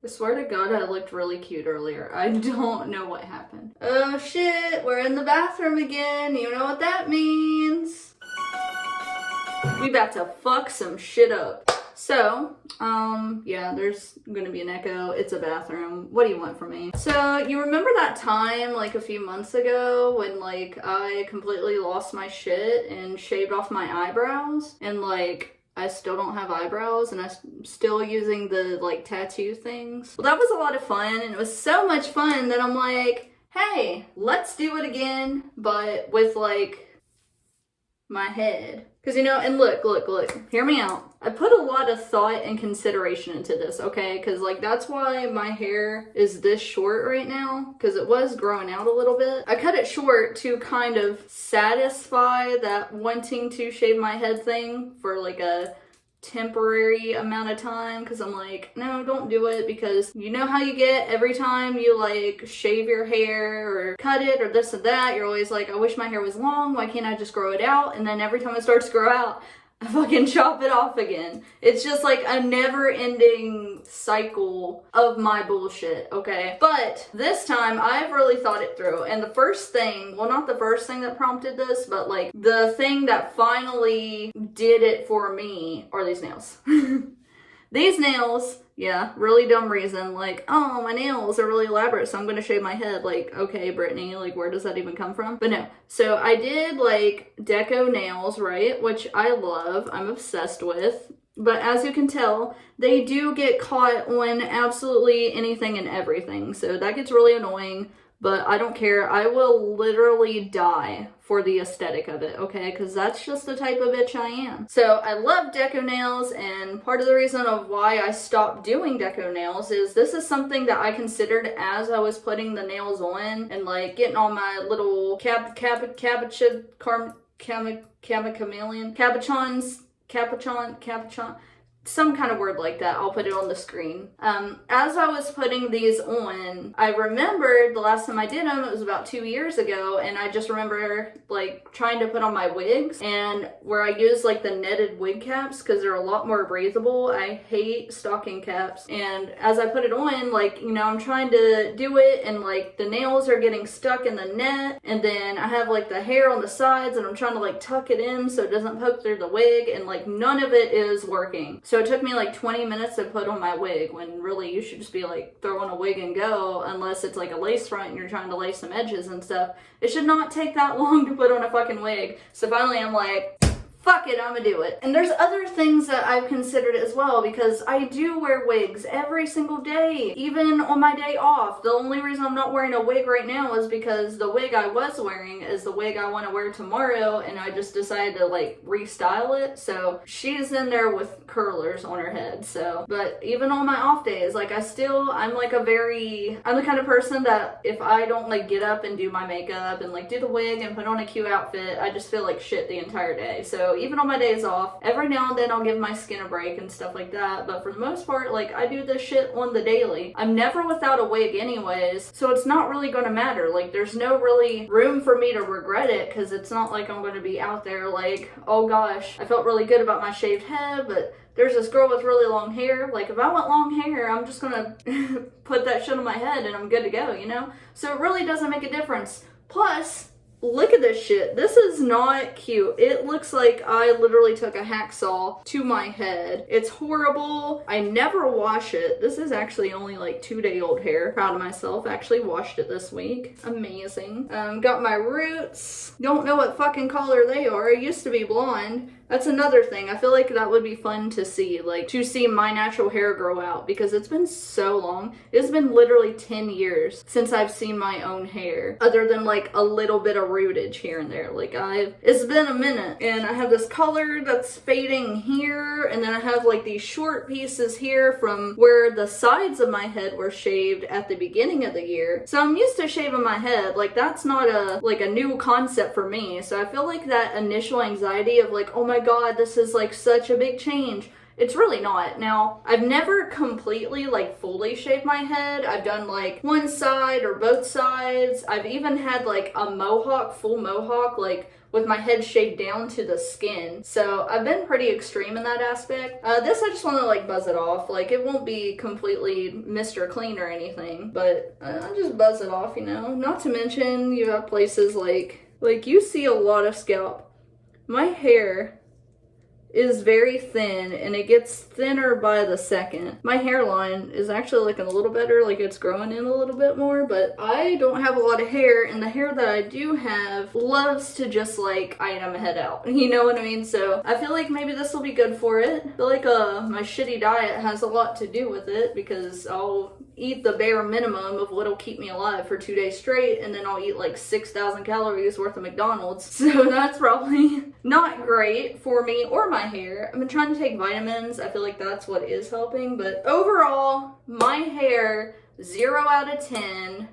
I swear to God, I looked really cute earlier. I don't know what happened. Oh shit, we're in the bathroom again. You know what that means. We about to fuck some shit up. So, yeah, there's gonna be an echo. It's a bathroom. What do you want from me? So, you remember that time, like, a few months ago when, like, I completely lost my shit and shaved off my eyebrows? And, like, I still don't have eyebrows and I'm still using the, like, tattoo things? Well, that was a lot of fun, and it was so much fun that I'm like, hey, let's do it again, but with, like, my head. Because, you know, and look, hear me out. I put a lot of thought and consideration into this, okay? Because, like, that's why my hair is this short right now, because it was growing out a little bit. I cut it short to kind of satisfy that wanting to shave my head thing for, like, a temporary amount of time, because I'm like, no, don't do it, because you know how you get every time you like shave your hair or cut it or this or that, you're always like, I wish my hair was long, why can't I just grow it out? And then every time it starts to grow out, I fucking chop it off again. It's just like a never-ending cycle of my bullshit, okay? But this time, I've really thought it through. And the first thing, well, not the first thing that prompted this, but like the thing that finally did it for me are these nails. These nails, yeah, really dumb reason, like, oh, my nails are really elaborate, so I'm gonna shave my head. Like, okay, Brittany, like, where does that even come from? But no, so I did, like, deco nails, right, which I love, I'm obsessed with, but as you can tell, they do get caught on absolutely anything and everything, so that gets really annoying. But I don't care. I will literally die for the aesthetic of it, okay? Because that's just the type of bitch I am. So I love deco nails, and part of the reason of why I stopped doing deco nails is this is something that I considered as I was putting the nails on and like getting all my little capuchons, some kind of word like that. I'll put it on the screen. As I was putting these on, I remembered the last time I did them, it was about 2 years ago, and I just remember like trying to put on my wigs, and where I use like the netted wig caps because they're a lot more breathable. I hate stocking caps, and as I put it on, like, you know, I'm trying to do it, and like the nails are getting stuck in the net, and then I have like the hair on the sides, and I'm trying to like tuck it in so it doesn't poke through the wig, and like none of it is working. So it took me like 20 minutes to put on my wig, when really you should just be like throwing a wig and go, unless it's like a lace front and you're trying to lace some edges and stuff. It should not take that long to put on a fucking wig. So finally I'm like, fuck it, I'm gonna do it. And there's other things that I've considered as well, because I do wear wigs every single day, even on my day off. The only reason I'm not wearing a wig right now is because the wig I was wearing is the wig I want to wear tomorrow, and I just decided to like restyle it. So she's in there with curlers on her head. So, but even on my off days, like I'm the kind of person that if I don't like get up and do my makeup and like do the wig and put on a cute outfit, I just feel like shit the entire day. So even on my days off, every now and then I'll give my skin a break and stuff like that, but for the most part, like, I do this shit on the daily. I'm never without a wig anyways, so it's not really gonna matter. Like, there's no really room for me to regret it, because it's not like I'm gonna be out there like, oh gosh, I felt really good about my shaved head, but there's this girl with really long hair. Like, if I want long hair, I'm just gonna put that shit on my head and I'm good to go, you know? So it really doesn't make a difference. Plus, look at this shit. This is not cute. It looks like I literally took a hacksaw to my head. It's horrible. I never wash it. This is actually only like 2-day-old hair. Proud of myself. Actually washed it this week. Amazing. Got my roots. Don't know what fucking color they are. I used to be blonde. That's another thing. I feel like that would be fun to see, like, to see my natural hair grow out, because it's been so long. It's been literally 10 years since I've seen my own hair, other than like a little bit of rootage here and there. Like, it's been a minute, and I have this color that's fading here, and then I have like these short pieces here from where the sides of my head were shaved at the beginning of the year. So I'm used to shaving my head. Like, that's not a new concept for me. So I feel like that initial anxiety of like, oh my god, this is like such a big change, It's really not. Now, I've never completely, like, fully shaved my head. I've done, like, one side or both sides. I've even had, like, a mohawk, full mohawk, like, with my head shaved down to the skin. So I've been pretty extreme in that aspect. This I just want to like buzz it off. Like it won't be completely Mr. Clean or anything, but I'll just buzz it off, you know. Not to mention you have places like you see a lot of scalp. My hair is very thin and it gets thinner by the second. My hairline is actually looking a little better, like it's growing in a little bit more, but I don't have a lot of hair, and the hair that I do have loves to just like item head out. You know what I mean? So I feel like maybe this will be good for it. I feel like my shitty diet has a lot to do with it, because I'll eat the bare minimum of what'll keep me alive for 2 days straight, and then I'll eat like 6,000 calories worth of McDonald's. So that's probably not great for me or my hair. I've been trying to take vitamins. I feel like that's what is helping, but overall, my hair, 0 out of 10.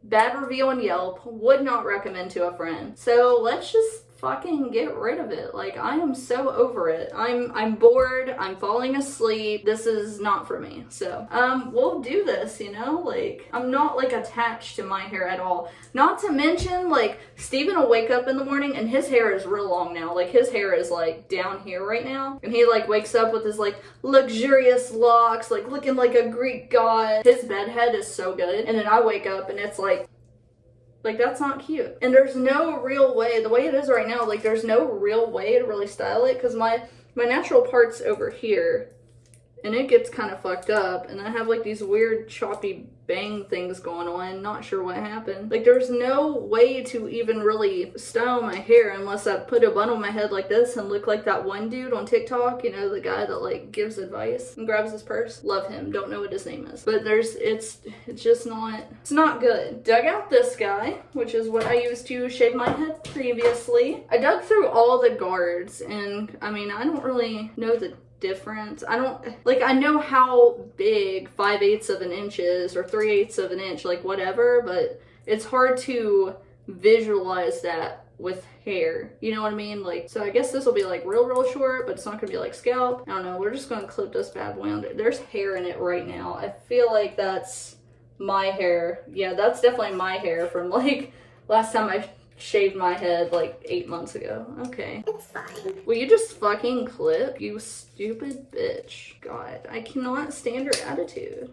Bad review on Yelp. Would not recommend to a friend. So let's just fucking get rid of it. Like, I am so over it. I'm bored. I'm falling asleep. This is not for me. So, we'll do this, you know? Like, I'm not, like, attached to my hair at all. Not to mention, like, Steven will wake up in the morning and his hair is real long now. Like, his hair is, like, down here right now. And he, like, wakes up with his, like, luxurious locks, like, looking like a Greek god. His bed head is so good. And then I wake up and it's, like, that's not cute. And there's no real way, the way it is right now, like there's no real way to really style it, because my natural part's over here and it gets kind of fucked up, and I have like these weird choppy bang things going on. Not sure what happened. Like there's no way to even really style my hair unless I put a bun on my head like this and look like that one dude on TikTok, you know, the guy that like gives advice and grabs his purse. Love him. Don't know what his name is. But it's just not, it's not good. Dug out this guy, which is what I used to shave my head previously. I dug through all the guards, and I mean, I don't really know the difference. I don't, like, I know how big 5/8 of an inch is, or 3/8 of an inch, like whatever, but it's hard to visualize that with hair, you know what I mean? Like, so I guess this will be like real short, but it's not gonna be like scalp. I don't know, we're just gonna clip this bad boy under. There's hair in it right now. I feel like that's my hair. Yeah, that's definitely my hair from like last time I shaved my head like 8 months ago. Okay. It's fine. Will you just fucking clip, you stupid bitch? God, I cannot stand your attitude.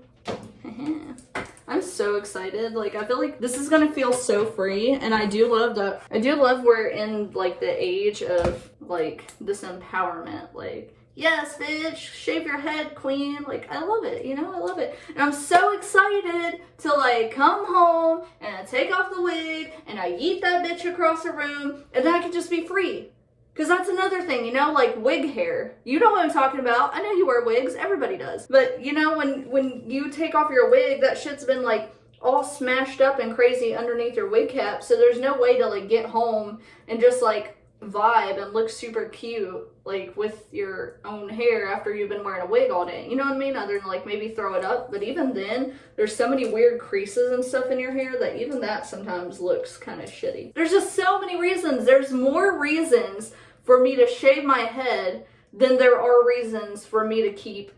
I'm so excited. Like, I feel like this is gonna feel so free, and I do love that. I do love we're in like the age of like this empowerment. Like, yes, bitch, shave your head, queen. Like, I love it, you know, I love it. And I'm so excited to like come home and I take off the wig and I yeet that bitch across the room, and then I can just be free. Because that's another thing, you know, like wig hair. You know what I'm talking about. I know you wear wigs, everybody does. But you know, when you take off your wig, that shit's been like all smashed up and crazy underneath your wig cap. So there's no way to like get home and just like vibe and look super cute like with your own hair after you've been wearing a wig all day, you know what I mean? Other than like maybe throw it up, but even then there's so many weird creases and stuff in your hair that even that sometimes looks kind of shitty. There's just so many reasons. There's more reasons for me to shave my head than there are reasons for me to keep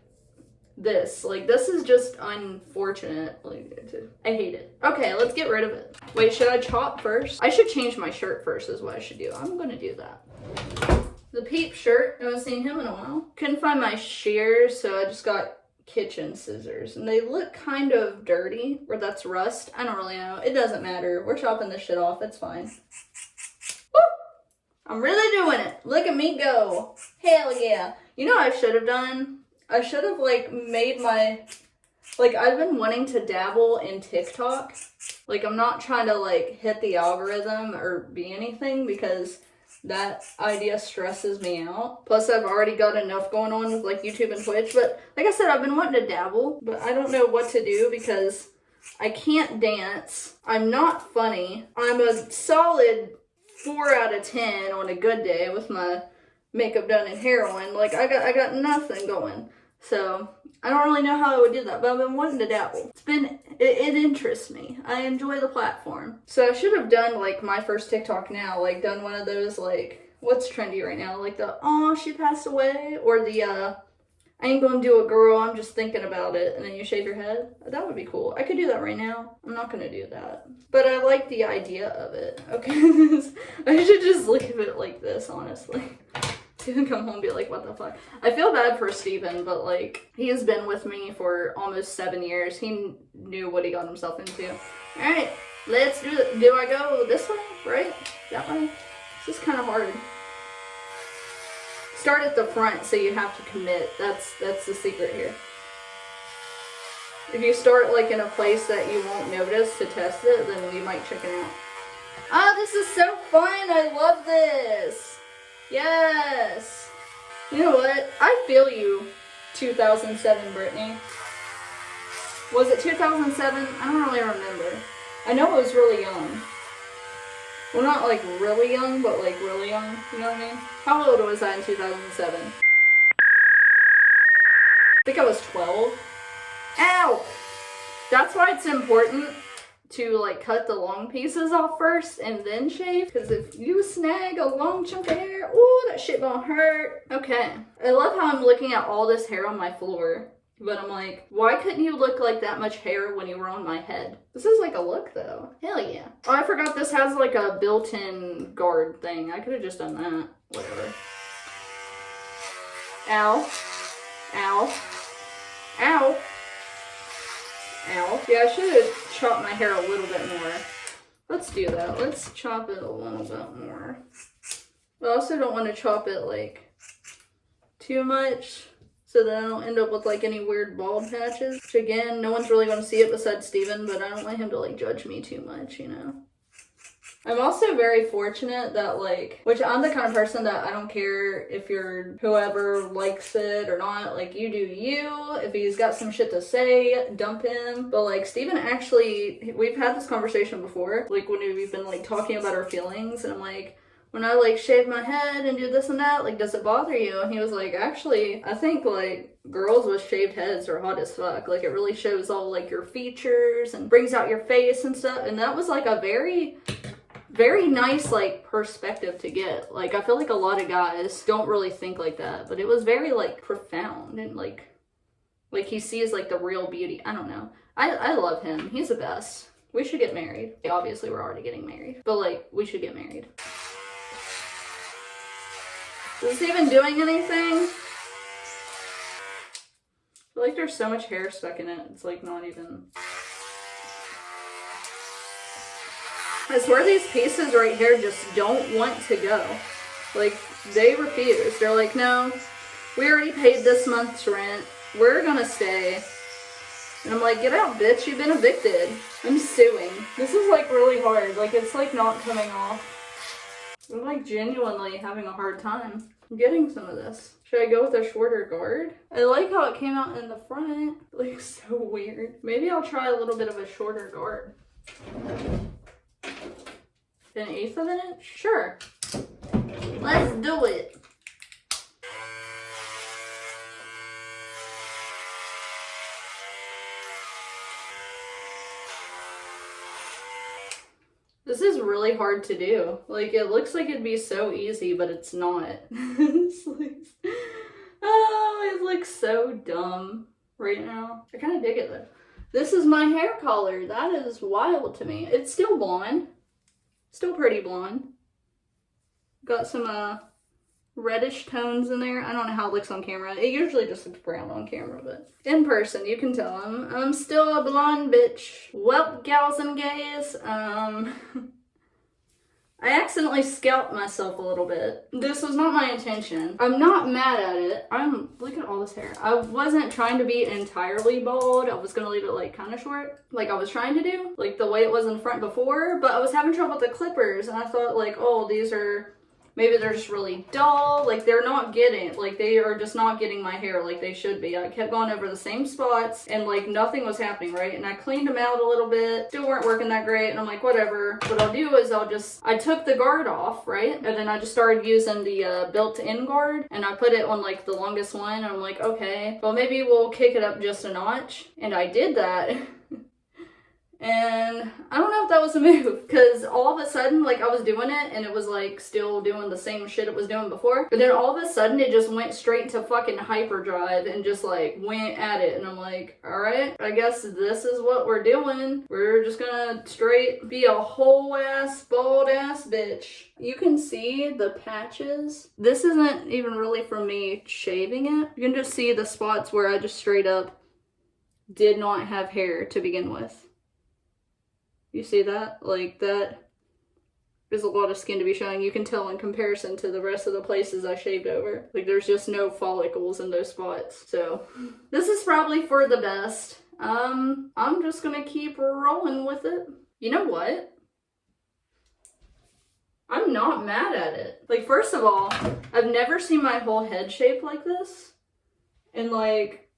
this. Like, this is just unfortunate. Like, I hate it. Okay, let's get rid of it. Wait, should I chop first? I should change my shirt first is what I should do. I'm gonna do that. The Peep shirt, I haven't seen him in a while. Couldn't find my shears, so I just got kitchen scissors. And they look kind of dirty, or that's rust. I don't really know. It doesn't matter. We're chopping this shit off. It's fine. Woo! I'm really doing it. Look at me go. Hell yeah. You know what I should have done? I should have like made my, like, I've been wanting to dabble in TikTok. Like, I'm not trying to like hit the algorithm or be anything, because that idea stresses me out. Plus I've already got enough going on with like YouTube and Twitch. But like I said, I've been wanting to dabble, but I don't know what to do because I can't dance. I'm not funny. I'm a solid 4 out of 10 on a good day with my makeup done and hair on. Like, I got nothing going. So I don't really know how I would do that, but I've been wanting to dabble. It interests me. I enjoy the platform. So I should have done like my first TikTok now, like done one of those, like, what's trendy right now? Like the, oh, she passed away, or the, I ain't gonna do it, girl, I'm just thinking about it. And then you shave your head? That would be cool. I could do that right now. I'm not gonna do that. But I like the idea of it. Okay, I should just leave it like this, honestly. Steven come home and be like, what the fuck? I feel bad for Steven, but like, he has been with me for almost 7 years. He knew what he got himself into. Alright, let's do it. Do I go this way? Right? That way? This is kind of hard. Start at the front so you have to commit. That's the secret here. If you start like in a place that you won't notice to test it, then you might chicken out. Ah, this is so fun! I love this! Yes! You know what? I feel you, 2007 Brittany. Was it 2007? I don't really remember. I know it was really young. Well, not like really young, but like really young. You know what I mean? How old was I in 2007? I think I was 12. Ow! That's why it's important to like cut the long pieces off first and then shave. Because if you snag a long chunk of hair, ooh, that shit gonna hurt. Okay. I love how I'm looking at all this hair on my floor. But I'm like, why couldn't you look like that much hair when you were on my head? This is like a look though. Hell yeah. Oh, I forgot this has like a built-in guard thing. I could have just done that. Whatever. Ow. Ow. Ow. Ow. Yeah, I should have chopped my hair a little bit more. Let's do that. Let's chop it a little bit more. But I also don't want to chop it like too much, so that I don't end up with like any weird bald patches. Which again, no one's really going to see it besides Steven, but I don't want him to like judge me too much, you know? I'm also very fortunate that like, which I'm the kind of person that I don't care if you're whoever likes it or not, like you do you. If he's got some shit to say, dump him. But like Steven actually, we've had this conversation before, like when we've been like talking about our feelings, and I'm like, when I like shave my head and do this and that, like does it bother you? And he was like, actually, I think like girls with shaved heads are hot as fuck. Like it really shows all like your features and brings out your face and stuff. And that was like a very nice like perspective to get. Like I feel like a lot of guys don't really think like that, but it was very like profound and like he sees like the real beauty. I don't know. I love him. He's the best. We should get married. Obviously we're already getting married, but like we should get married. Is this even doing anything? I feel like there's so much hair stuck in it. It's like not even. I swear these pieces right here just don't want to go. Like, they refuse. They're like, no, we already paid this month's rent. We're gonna stay. And I'm like, get out, bitch. You've been evicted. I'm suing. This is like really hard. Like, it's like not coming off. I'm like genuinely having a hard time getting some of this. Should I go with a shorter guard? I like how it came out in the front. It looks so weird. Maybe I'll try a little bit of a shorter guard. 1/8 of an inch? Sure. Let's do it. This is really hard to do. Like, it looks like it'd be so easy, but it's not. Oh, it looks so dumb right now. I kind of dig it though. This is my hair color. That is wild to me. It's still blonde. Still pretty blonde. Got some reddish tones in there. I don't know how it looks on camera. It usually just looks brown on camera, but in person you can tell I'm still a blonde bitch. Well, gals and gays, I accidentally scalped myself a little bit. This was not my intention. I'm not mad at it. Look at all this hair. I wasn't trying to be entirely bald. I was gonna leave it like kind of short, like I was trying to do, like the way it was in front before, but I was having trouble with the clippers, and I thought like, oh, these are, maybe they're just really dull. Like they're not getting, like they are just not getting my hair like they should be. I kept going over the same spots and like nothing was happening, right? And I cleaned them out a little bit, still weren't working that great. And I'm like, whatever. What I'll do is I took the guard off, right? And then I just started using the built-in guard, and I put it on like the longest one. And I'm like, okay, well maybe we'll kick it up just a notch. And I did that. And I don't know if that was a move, because all of a sudden, like, I was doing it, and it was, like, still doing the same shit it was doing before. But then all of a sudden, it just went straight into fucking hyperdrive and just, like, went at it. And I'm like, alright, I guess this is what we're doing. We're just gonna straight be a whole ass, bald ass bitch. You can see the patches. This isn't even really from me shaving it. You can just see the spots where I just straight up did not have hair to begin with. You see that? Like, that is a lot of skin to be showing. You can tell in comparison to the rest of the places I shaved over. Like, there's just no follicles in those spots. So, this is probably for the best. I'm just gonna keep rolling with it. You know what? I'm not mad at it. Like, first of all, I've never seen my whole head shaped like this. And, like,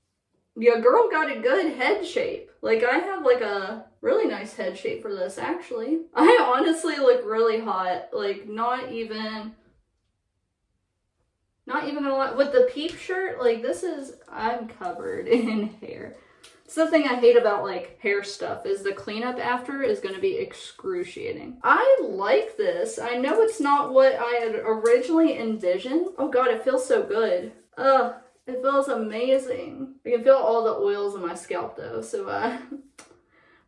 your girl got a good head shape. Like, I have, like, a really nice head shape for this, actually. I honestly look really hot. Like, not even gonna lie. With the peep shirt, like, this is, I'm covered in hair. It's the thing I hate about, like, hair stuff, is the cleanup after is gonna be excruciating. I like this. I know it's not what I had originally envisioned. Oh god, it feels so good. Ugh. It feels amazing. I can feel all the oils in my scalp though, so I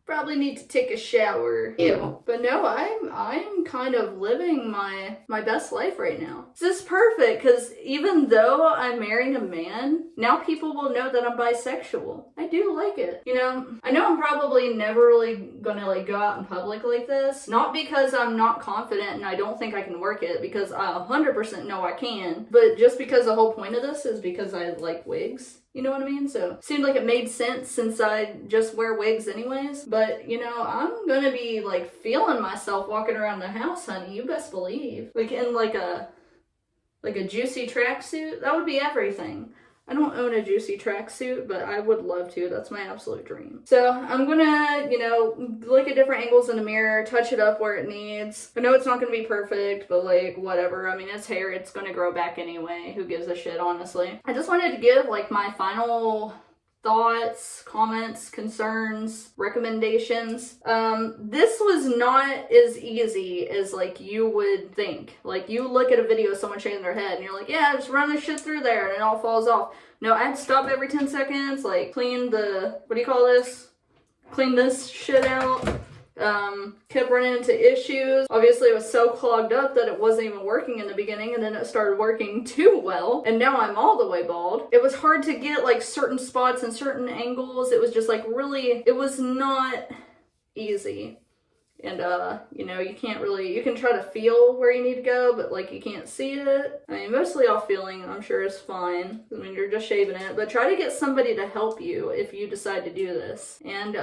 probably need to take a shower. Ew. But no, I'm kind of living my best life right now. This is perfect, because even though I'm marrying a man, now people will know that I'm bisexual. I do like it. You know, I know I'm probably never really gonna, like, go out in public like this. Not because I'm not confident and I don't think I can work it, because I 100% know I can. But just because the whole point of this is because I like wigs. You know what I mean? So, seemed like it made sense since I just wear wigs anyways. But, you know, I'm gonna be, like, feeling myself walking around the house, honey. You best believe. Like, in, like a juicy tracksuit. That would be everything. I don't own a juicy tracksuit, but I would love to. That's my absolute dream. So, I'm gonna, you know, look at different angles in the mirror, touch it up where it needs. I know it's not gonna be perfect, but, like, whatever. I mean, it's hair. It's gonna grow back anyway. Who gives a shit, honestly? I just wanted to give, like, my final thoughts, comments, concerns, recommendations. This was not as easy as, like, you would think. Like, you look at a video of someone shaking their head and you're like, yeah, just run this shit through there and it all falls off. No, I had to stop every 10 seconds, like, clean the, what do you call this? Clean this shit out. Kept running into issues. Obviously, it was so clogged up that it wasn't even working in the beginning, and then it started working too well, and now I'm all the way bald. It was hard to get, like, certain spots and certain angles. It was just, like, really, it was not easy. And, you know, you can't really, you can try to feel where you need to go, but, like, you can't see it. I mean, mostly all feeling, I'm sure, is fine. I mean, you're just shaving it. But try to get somebody to help you if you decide to do this. And,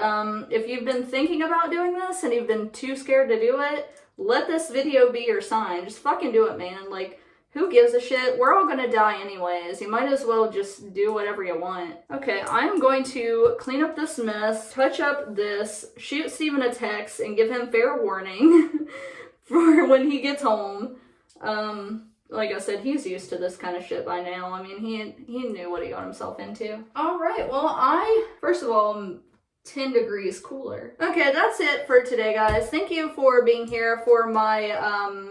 if you've been thinking about doing this and you've been too scared to do it, let this video be your sign. Just fucking do it, man. Like, who gives a shit? We're all gonna die anyways. You might as well just do whatever you want. Okay, I'm going to clean up this mess, touch up this, shoot Steven a text, and give him fair warning for when he gets home. Like I said, he's used to this kind of shit by now. I mean, he knew what he got himself into. Alright, well, first of all, I'm 10 degrees cooler. Okay, that's it for today, guys. Thank you for being here for my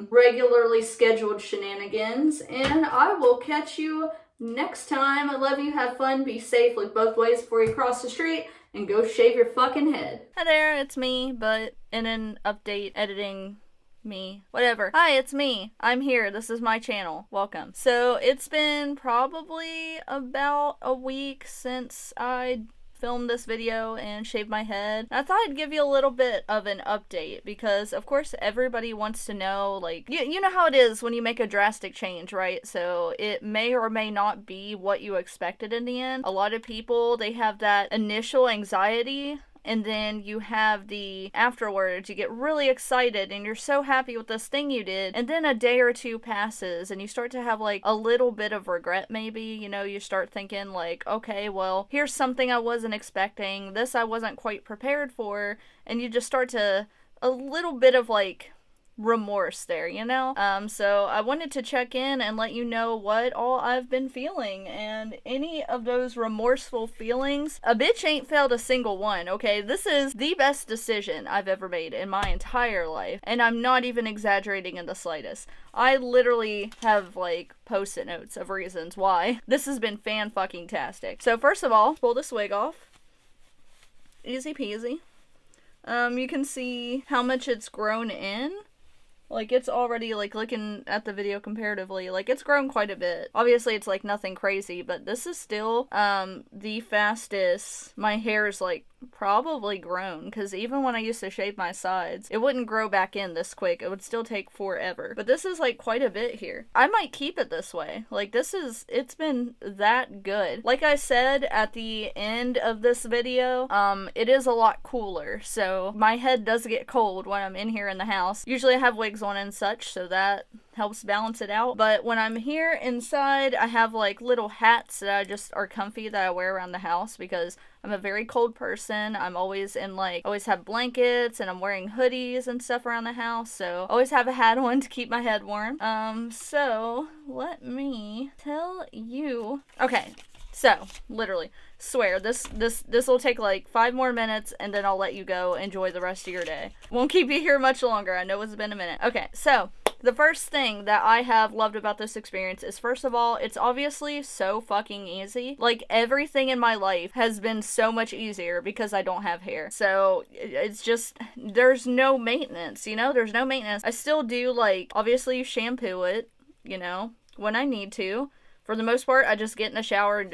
regularly scheduled shenanigans, and I will catch you next time. I love you, have fun, be safe, look both ways before you cross the street, and go shave your fucking head. Hi there, it's me, but in an update editing me. Whatever. Hi, it's me. I'm here. This is my channel. Welcome. So, it's been probably about a week since I filmed this video and shaved my head. I thought I'd give you a little bit of an update because, of course, everybody wants to know, like, you know how it is when you make a drastic change, right? So it may or may not be what you expected in the end. A lot of people, they have that initial anxiety, and then you have the afterwards, you get really excited and you're so happy with this thing you did, and then a day or two passes and you start to have, like, a little bit of regret maybe. You know, you start thinking, like, okay, well, here's something I wasn't expecting, this I wasn't quite prepared for, and you just start to, a little bit of, like, remorse there, you know? So I wanted to check in and let you know what all I've been feeling, and any of those remorseful feelings, a bitch ain't failed a single one, okay? This is the best decision I've ever made in my entire life, and I'm not even exaggerating in the slightest. I literally have, like, post-it notes of reasons why this has been fan-fucking-tastic. So first of all, pull this wig off. Easy peasy. You can see how much it's grown in. Like, it's already, like, looking at the video comparatively, like, it's grown quite a bit. Obviously, it's, like, nothing crazy, but this is still, the fastest my hair's, like, probably grown, because even when I used to shave my sides, it wouldn't grow back in this quick. It would still take forever. But this is, like, quite a bit here. I might keep it this way. Like, it's been that good. Like I said at the end of this video, it is a lot cooler, so my head does get cold when I'm in here in the house. Usually I have wigs on and such, so that helps balance it out. But when I'm here inside, I have like little hats that I just are comfy that I wear around the house because I'm a very cold person. I'm always in always have blankets, and I'm wearing hoodies and stuff around the house, so always have a hat on to keep my head warm. So let me tell you. Okay, so literally swear this will take like 5 more minutes, and then I'll let you go enjoy the rest of your day. Won't keep you here much longer. I know it's been a minute. Okay, so the first thing that I have loved about this experience is, first of all, it's obviously so fucking easy. Like, everything in my life has been so much easier because I don't have hair. So, it's just, there's no maintenance, you know? There's no maintenance. I still do, like, obviously shampoo it, you know, when I need to. For the most part, I just get in the shower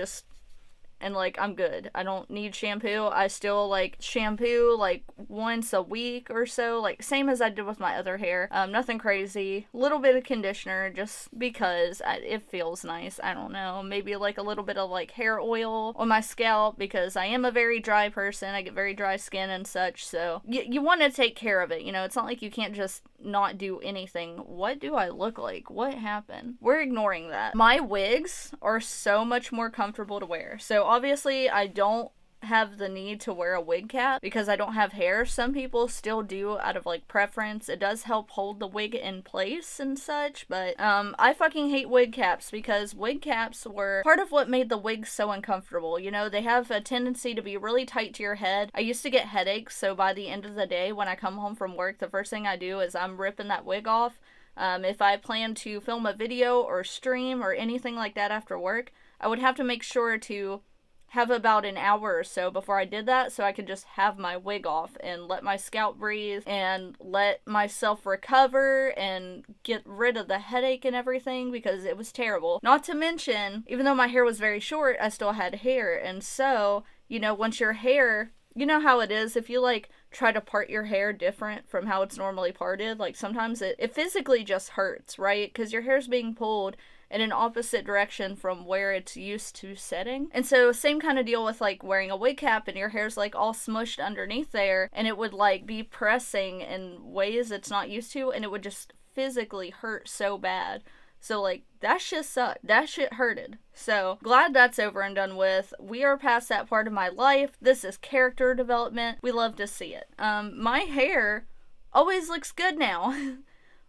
and like, I'm good. I don't need shampoo. I still like shampoo like once a week or so, like same as I did with my other hair. Nothing crazy. Little bit of conditioner just because it feels nice. I don't know. Maybe like a little bit of like hair oil on my scalp because I am a very dry person. I get very dry skin and such. So you want to take care of it. You know, it's not like you can't just not do anything. What do I look like? What happened? We're ignoring that. My wigs are so much more comfortable to wear. So obviously I don't have the need to wear a wig cap because I don't have hair. Some people still do out of like preference. It does help hold the wig in place and such, but I fucking hate wig caps because wig caps were part of what made the wigs so uncomfortable. You know, they have a tendency to be really tight to your head. I used to get headaches, so by the end of the day when I come home from work, the first thing I do is I'm ripping that wig off. If I plan to film a video or stream or anything like that after work, I would have to make sure to have about an hour or so before I did that so I could just have my wig off and let my scalp breathe and let myself recover and get rid of the headache and everything because it was terrible. Not to mention, even though my hair was very short, I still had hair, and so, you know, once your hair, you know how it is, if you like try to part your hair different from how it's normally parted, like sometimes it physically just hurts, right? Because your hair's being pulled in an opposite direction from where it's used to setting. And so same kind of deal with like wearing a wig cap and your hair's like all smushed underneath there, and it would like be pressing in ways it's not used to, and it would just physically hurt so bad. So like that shit sucked. That shit hurted. So glad that's over and done with. We are past that part of my life. This is character development. We love to see it. My hair always looks good now.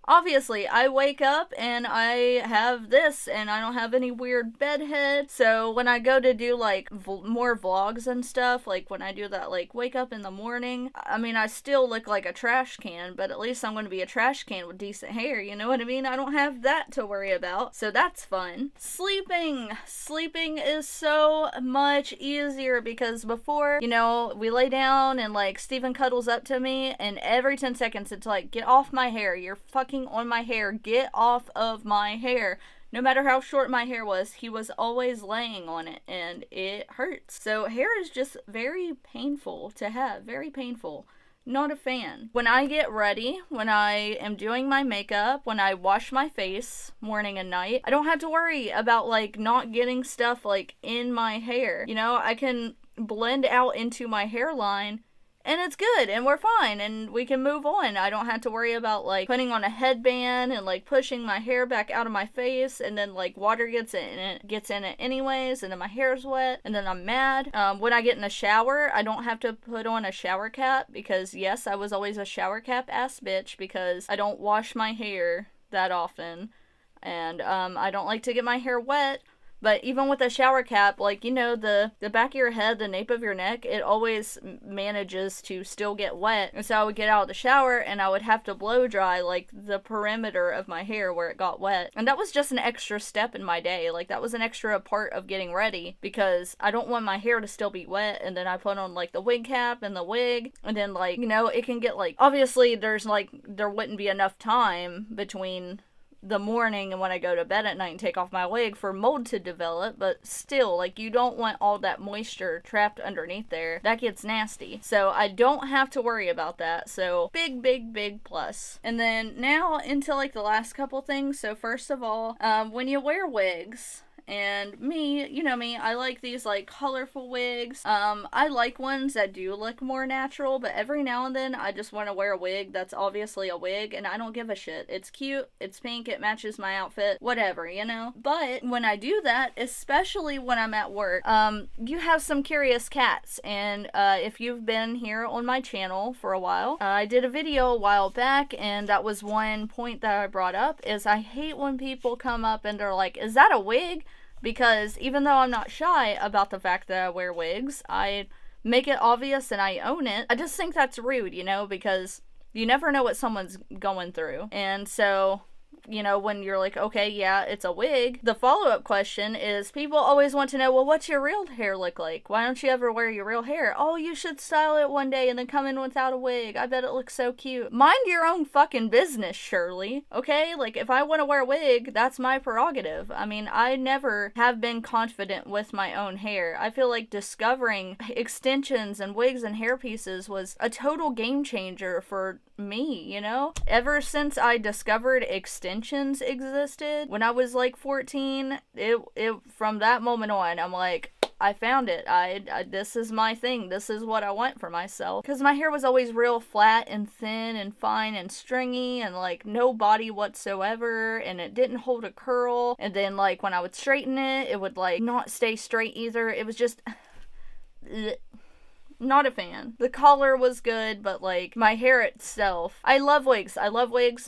Obviously, I wake up and I have this and I don't have any weird bedhead. So when I go to do like more vlogs and stuff, like when I do that like wake up in the morning, I mean, I still look like a trash can, but at least I'm going to be a trash can with decent hair, you know what I mean? I don't have that to worry about. So that's fun. Sleeping is so much easier because before, you know, we lay down and like Steven cuddles up to me and every 10 seconds it's like, get off my hair. You're fucking on my hair. Get off of my hair. No matter how short my hair was, he was always laying on it and it hurts. So hair is just very painful to have. Very painful. Not a fan. When I get ready, when I am doing my makeup, when I wash my face morning and night, I don't have to worry about like not getting stuff like in my hair. You know, I can blend out into my hairline and it's good, and we're fine, and we can move on. I don't have to worry about, like, putting on a headband and, like, pushing my hair back out of my face, and then, like, water gets in it anyways, and then my hair's wet, and then I'm mad. When I get in the shower, I don't have to put on a shower cap, because, yes, I was always a shower cap ass bitch, because I don't wash my hair that often, and, I don't like to get my hair wet. But even with a shower cap, like, you know, the back of your head, the nape of your neck, it always manages to still get wet. And so I would get out of the shower and I would have to blow dry, like, the perimeter of my hair where it got wet. And that was just an extra step in my day. Like, that was an extra part of getting ready, because I don't want my hair to still be wet. And then I put on, like, the wig cap and the wig. And then, like, you know, it can get, like, obviously there wouldn't be enough time between the morning and when I go to bed at night and take off my wig for mold to develop, but still, like, you don't want all that moisture trapped underneath there. That gets nasty. So I don't have to worry about that. So big plus. And then now into, like, the last couple things. So first of all, when you wear wigs, and me, you know me, I like these, like, colorful wigs. I like ones that do look more natural, but every now and then I just want to wear a wig that's obviously a wig, and I don't give a shit. It's cute, it's pink, it matches my outfit, whatever, you know? But when I do that, especially when I'm at work, you have some curious cats, and if you've been here on my channel for a while, I did a video a while back, and that was one point that I brought up, is I hate when people come up and they're like, is that a wig? Because even though I'm not shy about the fact that I wear wigs, I make it obvious and I own it. I just think that's rude, you know, because you never know what someone's going through. And so, you know, when you're like, okay, yeah, it's a wig, the follow-up question is, people always want to know, well, what's your real hair look like? Why don't you ever wear your real hair? Oh, you should style it one day and then come in without a wig. I bet it looks so cute. Mind your own fucking business, Shirley. Okay? Like, if I want to wear a wig, that's my prerogative. I mean, I never have been confident with my own hair. I feel like discovering extensions and wigs and hair pieces was a total game changer for me, you know? Ever since I discovered extensions existed when I was like 14, it from that moment on, I'm like, I found it. I this is my thing. This is what I want for myself. Because my hair was always real flat and thin and fine and stringy and, like, no body whatsoever, and it didn't hold a curl. And then, like, when I would straighten it, it would, like, not stay straight either. It was just not a fan. The color was good, but, like, my hair itself, I love wigs,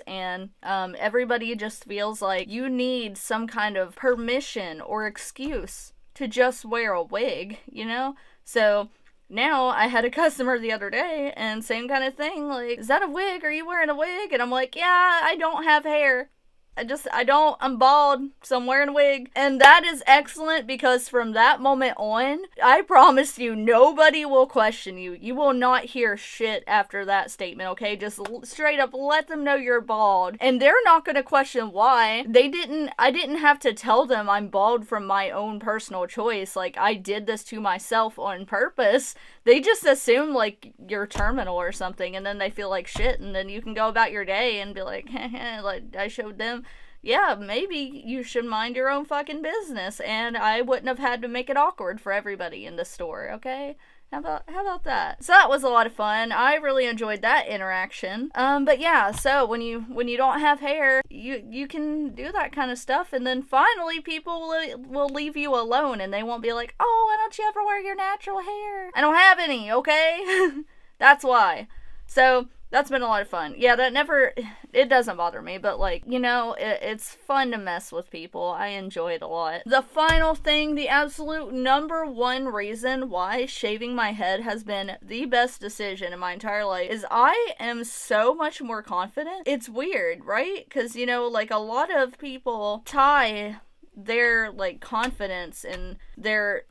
and everybody just feels like you need some kind of permission or excuse to just wear a wig, you know? So now I had a customer the other day, and same kind of thing, like, is that a wig? Are you wearing a wig? And I'm like, yeah, I don't have hair. I'm bald, so I'm wearing a wig. And that is excellent, because from that moment on, I promise you, nobody will question you. You will not hear shit after that statement, okay? Just straight up let them know you're bald. And they're not gonna question why. I didn't have to tell them I'm bald from my own personal choice. Like, I did this to myself on purpose. They just assume, like, you're terminal or something, and then they feel like shit, and then you can go about your day and be like, like, I showed them, yeah, maybe you should mind your own fucking business, and I wouldn't have had to make it awkward for everybody in the store, okay? How about that? So that was a lot of fun. I really enjoyed that interaction. But yeah, so when you don't have hair, you can do that kind of stuff, and then finally people will leave you alone, and they won't be like, oh, why don't you ever wear your natural hair? I don't have any, okay? That's why. So that's been a lot of fun. Yeah, it doesn't bother me, but, like, you know, it's fun to mess with people. I enjoy it a lot. The final thing, the absolute number one reason why shaving my head has been the best decision in my entire life is I am so much more confident. It's weird, right? Because, you know, like, a lot of people tie their, like, confidence and their,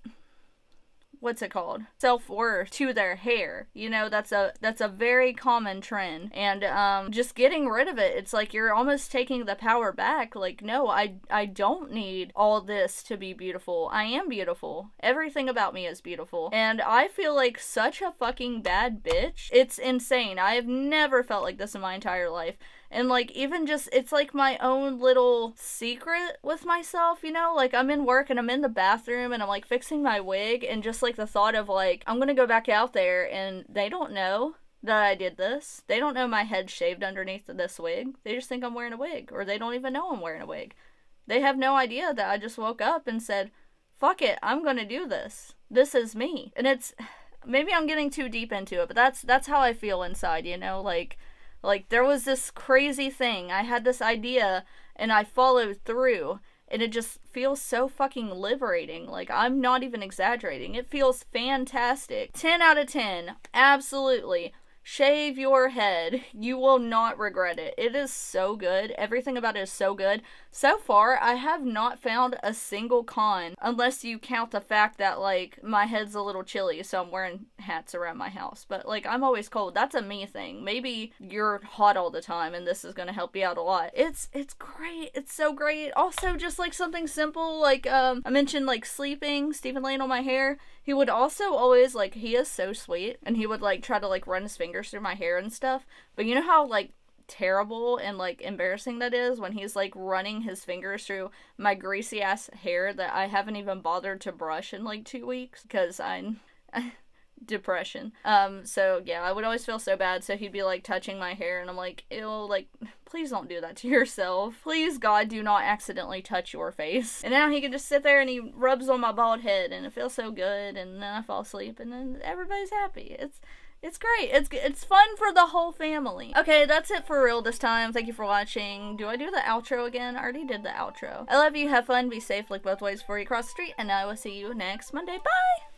what's it called, self-worth to their hair. You know, that's a very common trend, and just getting rid of it, it's like you're almost taking the power back. Like, no, I don't need all this to be beautiful. I am beautiful. Everything about me is beautiful, and I feel like such a fucking bad bitch. It's insane. I have never felt like this in my entire life. And, like, even just, it's like my own little secret with myself, you know? Like, I'm in work and I'm in the bathroom and I'm, like, fixing my wig, and just, like, the thought of, like, I'm gonna go back out there and they don't know that I did this. They don't know my head's shaved underneath this wig. They just think I'm wearing a wig, or they don't even know I'm wearing a wig. They have no idea that I just woke up and said, fuck it, I'm gonna do this. This is me. And it's, maybe I'm getting too deep into it, but that's how I feel inside, you know? Like there was this crazy thing. I had this idea and I followed through, and it just feels so fucking liberating. Like, I'm not even exaggerating. It feels fantastic. 10 out of 10. Absolutely. Shave your head. You will not regret it. It is so good. Everything about it is so good. So far, I have not found a single con, unless you count the fact that, like, my head's a little chilly, so I'm wearing hats around my house. But, like, I'm always cold. That's a me thing. Maybe you're hot all the time, and this is gonna help you out a lot. It's great. It's so great. Also, just, like, something simple, like, I mentioned, like, sleeping, Stephen laying on my hair. He would also always, like, he is so sweet, and he would, like, try to, like, run his fingers through my hair and stuff. But you know how, like, terrible and, like, embarrassing that is when he's, like, running his fingers through my greasy ass hair that I haven't even bothered to brush in, like, 2 weeks because I'm depression. So yeah, I would always feel so bad. So he'd be, like, touching my hair, and I'm like, ew, like, please don't do that to yourself. Please, God, do not accidentally touch your face. And now he can just sit there and he rubs on my bald head, and it feels so good, and then I fall asleep, and then everybody's happy. It's great. It's fun for the whole family. Okay, that's it for real this time. Thank you for watching. Do I do the outro again? I already did the outro. I love you. Have fun. Be safe. Look both ways before you cross the street. And I will see you next Monday. Bye!